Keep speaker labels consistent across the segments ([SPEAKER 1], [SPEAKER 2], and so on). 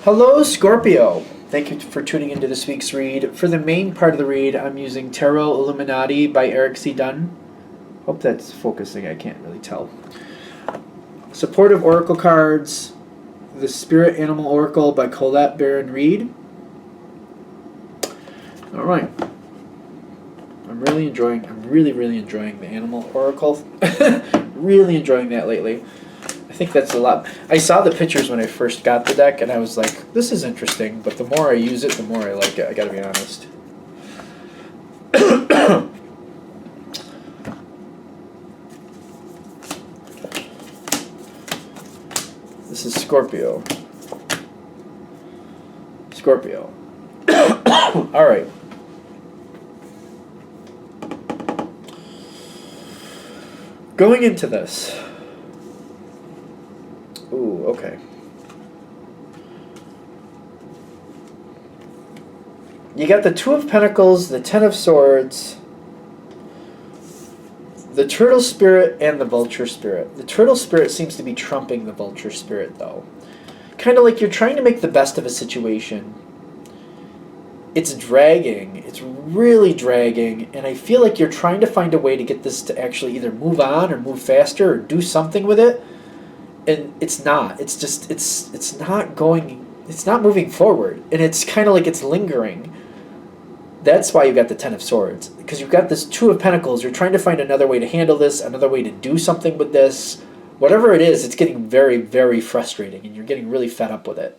[SPEAKER 1] Hello, Scorpio. Thank you for tuning into this week's read. For the main part of the read, I'm using Tarot Illuminati by Eric C. Dunn. Hope that's focusing, I can't really tell. Supportive Oracle cards, The Spirit Animal Oracle by Colette Baron Reed. Alright. I'm really enjoying the Animal Oracle. Really enjoying that lately. I think that's a lot. I saw the pictures when I first got the deck, and I was like, this is interesting, but the more I use it, the more I like it. I gotta be honest. This is Scorpio. Scorpio. Alright. Going into this. Ooh, okay. You got the Two of Pentacles, the Ten of Swords, the Turtle Spirit, and the Vulture Spirit. The Turtle Spirit seems to be trumping the Vulture Spirit, though. Kind of like you're trying to make the best of a situation. It's dragging. It's really dragging, and I feel like you're trying to find a way to get this to actually either move on or move faster or do something with it. And it's not. It's just, it's not going, it's not moving forward. And it's kind of like it's lingering. That's why you got the Ten of Swords. Because you've got this Two of Pentacles. You're trying to find another way to handle this, another way to do something with this. Whatever it is, it's getting very, very frustrating. And you're getting really fed up with it.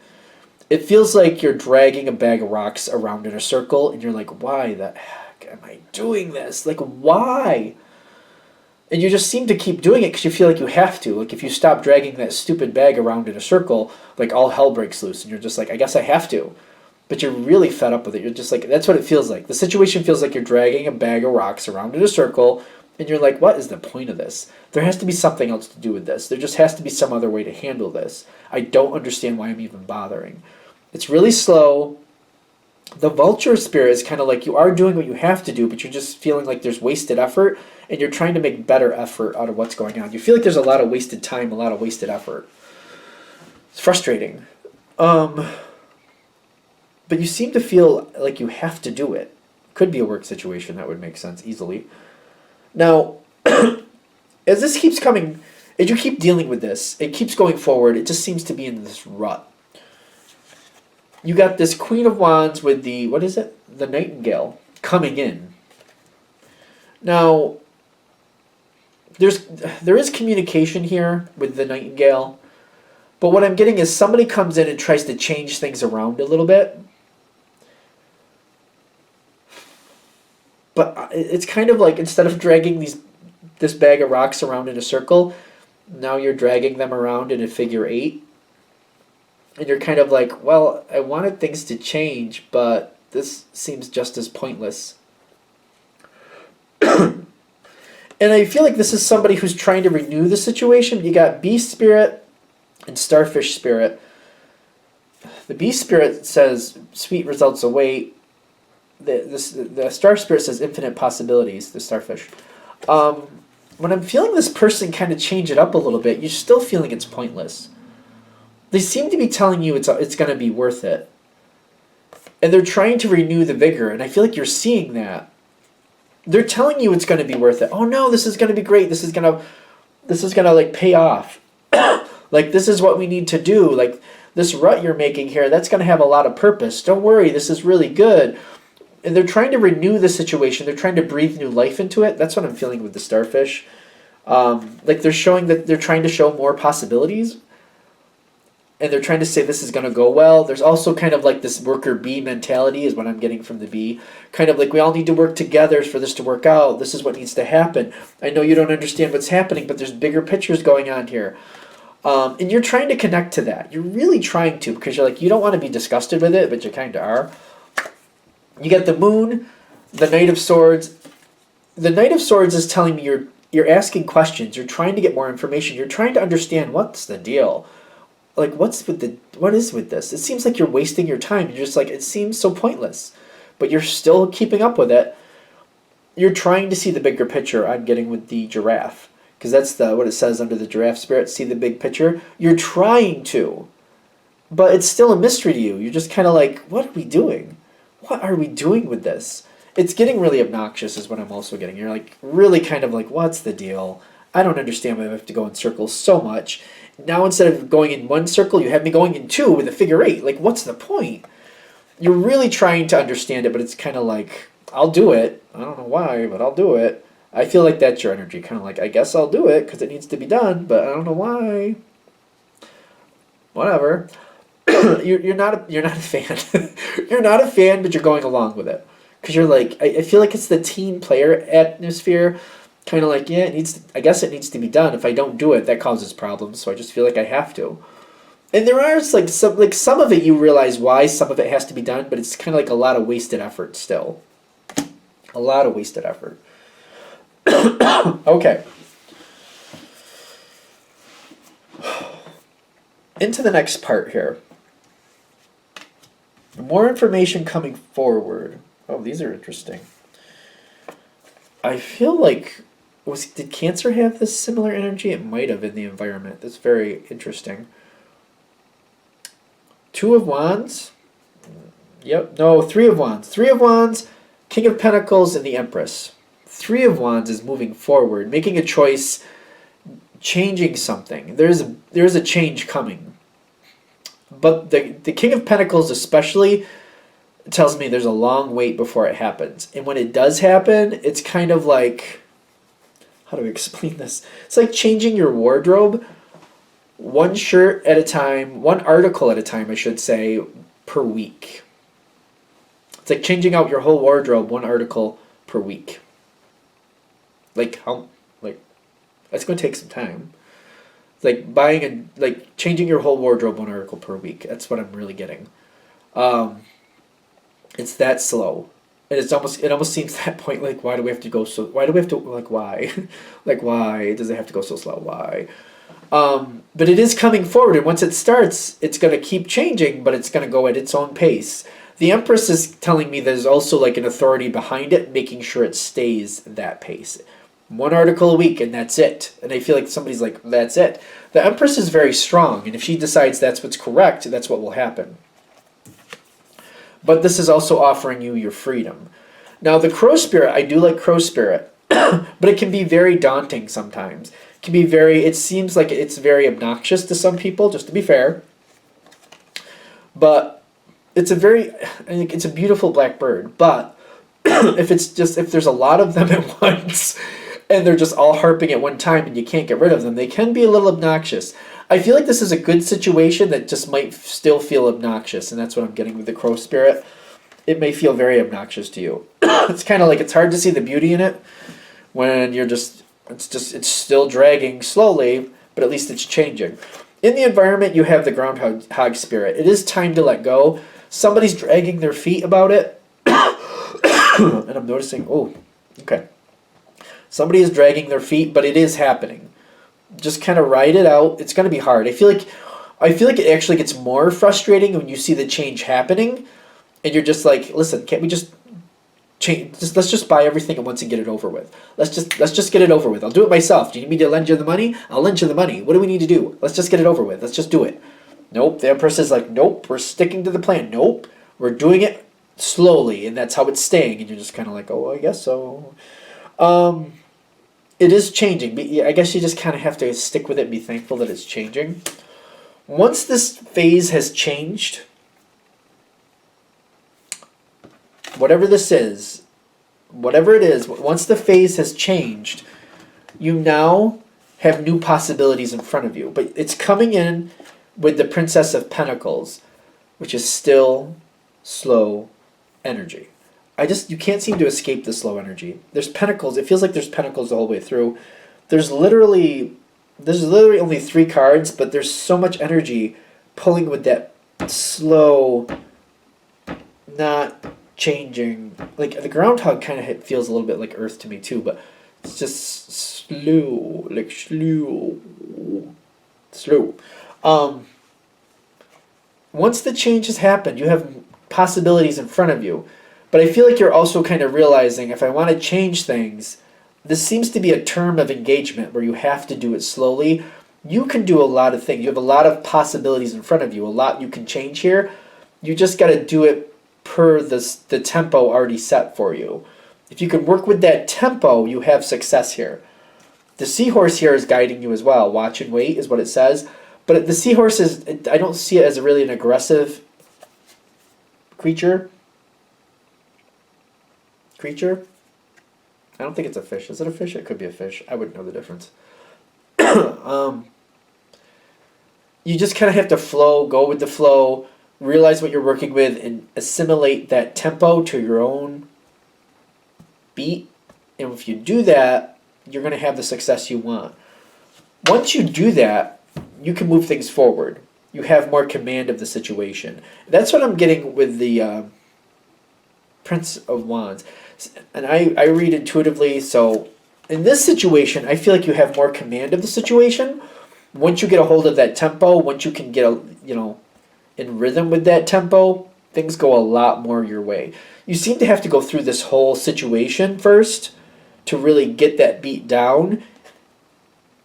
[SPEAKER 1] It feels like you're dragging a bag of rocks around in a circle. And you're like, why the heck am I doing this? Like, why? And you just seem to keep doing it because you feel like you have to. Like, if you stop dragging that stupid bag around in a circle, like, all hell breaks loose. And you're just like, I guess I have to. But you're really fed up with it. You're just like, that's what it feels like. The situation feels like you're dragging a bag of rocks around in a circle. And you're like, what is the point of this? There has to be something else to do with this. There just has to be some other way to handle this. I don't understand why I'm even bothering. It's really slow. The Vulture Spirit is kind of like you are doing what you have to do, but you're just feeling like there's wasted effort. And you're trying to make better effort out of what's going on. You feel like there's a lot of wasted time, a lot of wasted effort. It's frustrating. But you seem to feel like you have to do it. Could be a work situation. That would make sense easily. Now, as this keeps coming, as you keep dealing with this, it keeps going forward. It just seems to be in this rut. You got this Queen of Wands with the, what is it? The Nightingale coming in. Now, there is communication here with the Nightingale, but what I'm getting is somebody comes in and tries to change things around a little bit. But it's kind of like instead of dragging this bag of rocks around in a circle, now you're dragging them around in a figure eight. And you're kind of like, well, I wanted things to change, but this seems just as pointless. And I feel like this is somebody who's trying to renew the situation. You got Beast Spirit and Starfish Spirit. The Beast Spirit says, sweet results await. The Star Spirit says, infinite possibilities, the Starfish. When I'm feeling this person kind of change it up a little bit, you're still feeling it's pointless. They seem to be telling you it's going to be worth it. And they're trying to renew the vigor, and I feel like you're seeing that. They're telling you it's going to be worth it. Oh no, this is going to be great. This is going to like pay off. Like, this is what we need to do. Like, this rut you're making here, that's going to have a lot of purpose. Don't worry, this is really good. And they're trying to renew the situation. They're trying to breathe new life into it. That's what I'm feeling with the Starfish. Like, they're showing that they're trying to show more possibilities. And they're trying to say this is going to go well. There's also kind of like this worker bee mentality is what I'm getting from the bee. Kind of like we all need to work together for this to work out. This is what needs to happen. I know you don't understand what's happening, but there's bigger pictures going on here. And you're trying to connect to that. You're really trying to, because you're like, you don't want to be disgusted with it, but you kind of are. You get the Moon, the Knight of Swords. The Knight of Swords is telling me you're asking questions. You're trying to get more information. You're trying to understand what's the deal. Like, what is with this? It seems like you're wasting your time. You're just like, it seems so pointless. But you're still keeping up with it. You're trying to see the bigger picture. I'm getting with the giraffe. Because that's what it says under the giraffe spirit. See the big picture. You're trying to. but it's still a mystery to you. You're just kind of like, what are we doing? What are we doing with this? It's getting really obnoxious is what I'm also getting. You're like really kind of like, what's the deal? I don't understand why I have to go in circles so much. Now instead of going in one circle, you have me going in two with a figure eight. Like, what's the point? You're really trying to understand it, but it's kind of like, I'll do it. I don't know why, but I'll do it. I feel like that's your energy. Kind of like, I guess I'll do it because it needs to be done, but I don't know why. Whatever. You're not a fan. You're not a fan, but you're going along with it. Because you're like, I feel like it's the team player atmosphere. Kind of like, yeah, I guess it needs to be done. If I don't do it, that causes problems. So I just feel like I have to. And there are some of it you realize why some of it has to be done, but it's kind of like a lot of wasted effort still. A lot of wasted effort. Okay. Into the next part here. More information coming forward. Oh, these are interesting. I feel like did Cancer have this similar energy? It might have in the environment. That's very interesting. Two of Wands. Yep. No, Three of Wands. Three of Wands, King of Pentacles, and the Empress. Three of Wands is moving forward, making a choice, changing something. There's a change coming. But the King of Pentacles especially tells me there's a long wait before it happens. And when it does happen, it's kind of like, how do I explain this? It's like changing your wardrobe one shirt at a time, one article at a time, I should say, per week. It's like changing out your whole wardrobe one article per week. Like that's going to take some time. It's like changing your whole wardrobe one article per week. That's what I'm really getting. It's that slow. And it almost seems at that point like, why do we have to go so, why do we have to, like, why? Like, why does it have to go so slow? Why? But it is coming forward, and once it starts, it's going to keep changing, but it's going to go at its own pace. The Empress is telling me there's also like an authority behind it, making sure it stays that pace. One article a week, and that's it. And I feel like somebody's like, that's it. The Empress is very strong, and if she decides that's what's correct, that's what will happen. But this is also offering you your freedom. Now, the Crow Spirit, I do like Crow Spirit, but it can be very daunting sometimes. It seems like it's very obnoxious to some people, just to be fair. But I think it's a beautiful black bird. But if there's a lot of them at once, and they're just all harping at one time and you can't get rid of them, they can be a little obnoxious. I feel like this is a good situation that just might still feel obnoxious, and that's what I'm getting with the Crow Spirit. It may feel very obnoxious to you. It's kind of like it's hard to see the beauty in it when it's still dragging slowly, but at least it's changing. In the environment, you have the Groundhog Spirit. It is time to let go. Somebody's dragging their feet about it, and I'm noticing, okay. Somebody is dragging their feet, but it is happening. Just kind of ride it out. It's going to be hard. I feel like it actually gets more frustrating when you see the change happening, and you're just like, listen, can't we just change? Let's just buy everything at once and get it over with. Let's just get it over with. I'll do it myself. Do you need me to lend you the money? I'll lend you the money. What do we need to do? Let's just get it over with. Let's just do it. Nope. The Empress is like, nope. We're sticking to the plan. Nope. We're doing it slowly, and that's how it's staying. And you're just kind of like, oh, I guess so. It is changing, but I guess you just kind of have to stick with it and be thankful that it's changing. Once this phase has changed, whatever it is, once the phase has changed, you now have new possibilities in front of you. But it's coming in with the Princess of Pentacles, which is still slow energy. You can't seem to escape the slow energy. There's pentacles. It feels like there's pentacles the whole way through. There's literally only 3 cards, but there's so much energy pulling with that slow, not changing. Like the groundhog kind of feels a little bit like Earth to me too, but it's just slow, like slow. Once the change has happened, you have possibilities in front of you. But I feel like you're also kind of realizing, if I want to change things, this seems to be a term of engagement where you have to do it slowly. You can do a lot of things. You have a lot of possibilities in front of you. A lot you can change here. You just got to do it per the tempo already set for you. If you can work with that tempo, you have success here. The seahorse here is guiding you as well. Watch and wait is what it says. But the seahorse is, I don't see it as really an aggressive creature. I don't think it's a fish. Is it a fish? It could be a fish. I wouldn't know the difference. You just kind of have to flow, go with the flow, realize what you're working with, and assimilate that tempo to your own beat. And if you do that, you're going to have the success you want. Once you do that, you can move things forward. You have more command of the situation. That's what I'm getting with the Prince of Wands. And I read intuitively, so in this situation, I feel like you have more command of the situation. Once you get a hold of that tempo, once you can get in rhythm with that tempo, things go a lot more your way. You seem to have to go through this whole situation first to really get that beat down.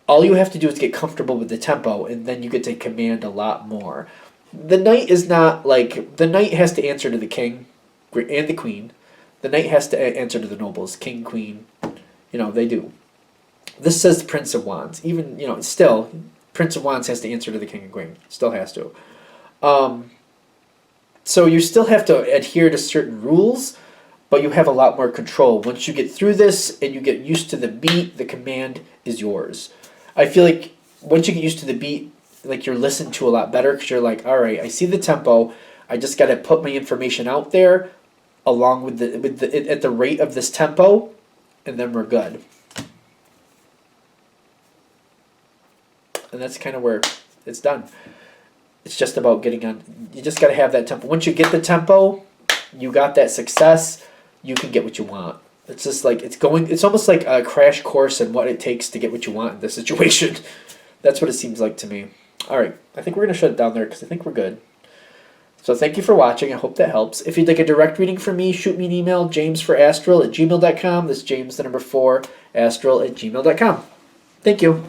[SPEAKER 1] All you have to do is get comfortable with the tempo, and then you get to command a lot more. The knight is not like, the knight has to answer to the king and the queen. The knight has to answer to the nobles, king, queen, they do. This says Prince of Wands. Even, still, Prince of Wands has to answer to the king and queen. Still has to. So you still have to adhere to certain rules, but you have a lot more control. Once you get through this and you get used to the beat, the command is yours. I feel like once you get used to the beat, like you're listened to a lot better because you're like, all right, I see the tempo. I just got to put my information out there along with at the rate of this tempo, and then we're good. And that's kind of where it's done. It's just about getting on. You just got to have that tempo. Once you get the tempo, you got that success, you can get what you want. It's just like it's almost like a crash course in what it takes to get what you want in this situation. That's what it seems like to me. All right, I think we're going to shut it down there because I think we're good. So thank you for watching. I hope that helps. If you'd like a direct reading from me, shoot me an email, jamesforastral@gmail.com. That's James, the number 4, astral@gmail.com. Thank you.